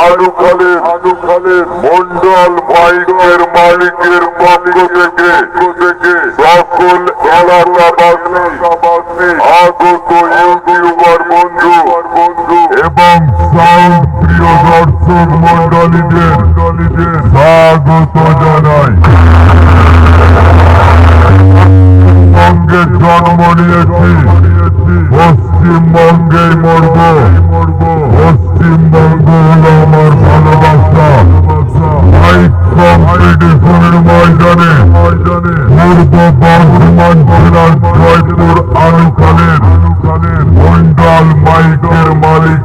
জয়পুর আলুখালের মন্ডল বাইকের মালিকের পক্ষ থেকে সকল এলাকাবাসী আগত ইউটিউবার বন্ধু এবং সাউন্ড প্রিয় দর্শক মন্ডলীদের স্বাগত জানাই। পশ্চিমবঙ্গে জন্ম নিয়েছি, পশ্চিমবঙ্গেই মরব। পশ্চিমবঙ্গ হলো আমার ভালোবাসা। বাইক কম্পিটিশনের ময়দানে পূর্ব বর্ধমান জেলার জয়পুর আলুখালের মন্ডল বাইকের মালিক